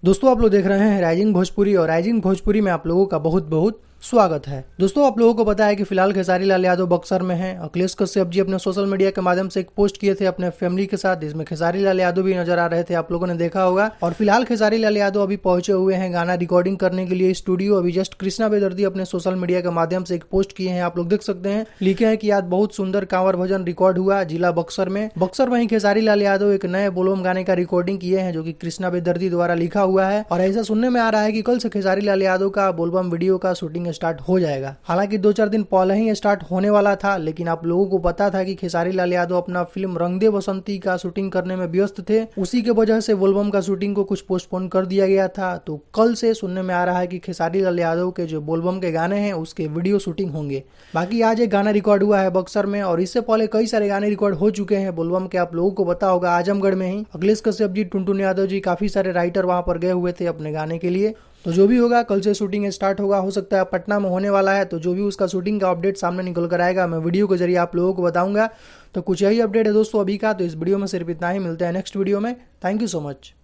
दोस्तों आप लोग देख रहे हैं राइजिंग भोजपुरी और राइजिंग भोजपुरी में आप लोगों का बहुत बहुत स्वागत है। दोस्तों आप लोगों को पता है कि फिलहाल खेसारी लाल यादव बक्सर में हैं। अखिलेश कश्यप जी अपने सोशल मीडिया के माध्यम से एक पोस्ट किए थे अपने फैमिली के साथ, जिसमें खेसारी लाल यादव भी नजर आ रहे थे, आप लोगों ने देखा होगा। और फिलहाल खेसारी लाल यादव अभी पहुंचे हुए हैं गाना रिकॉर्डिंग करने के लिए स्टूडियो। अभी जस्ट कृष्णा बेदर्दी अपने सोशल मीडिया के माध्यम से एक पोस्ट किए हैं, आप लोग देख सकते हैं। लिखे हैं कि आज बहुत सुंदर कांवर भजन रिकॉर्ड हुआ जिला बक्सर में। बक्सर वहीं खेसारी लाल यादव एक नए बोलबम गाने का रिकॉर्डिंग किए हैं जो कि कृष्णा बेदर्दी द्वारा लिखा हुआ है। और ऐसा सुनने में आ रहा है कि कल से खेसारी लाल यादव का बोलबम वीडियो का शूटिंग स्टार्ट हो जाएगा। हालांकि 2-4 दिन पहले ही स्टार्ट होने वाला था, लेकिन आप लोगों को पता था कि खेसारी लाल यादव अपना फिल्म रंग दे बसंती का शूटिंग करने में व्यस्त थे। उसी के वजह से बोलबम का शूटिंग को कुछ पोस्टपोन कर दिया गया था। तो कल से सुनने में आ रहा है कि खेसारी लाल यादव के जो बोलबम के गाने हैं उसके वीडियो शूटिंग होंगे। बाकी आज एक गाना रिकॉर्ड हुआ है बक्सर में, और इससे पहले कई सारे गाने रिकॉर्ड हो चुके हैं बोलबम के। आप लोगों को पता होगा आजमगढ़ में ही अखिलेश कश्यप जी, टुनटुन यादव जी, काफी सारे राइटर वहां पर गए हुए थे अपने गाने के लिए। तो जो भी होगा कल से शूटिंग स्टार्ट होगा, हो सकता है पटना में होने वाला है। तो जो भी उसका शूटिंग का अपडेट सामने निकल कर आएगा मैं वीडियो के जरिए आप लोगों को बताऊंगा। तो कुछ यही अपडेट है दोस्तों अभी का। तो इस वीडियो में सिर्फ इतना ही, मिलते हैं नेक्स्ट वीडियो में। Thank you so much.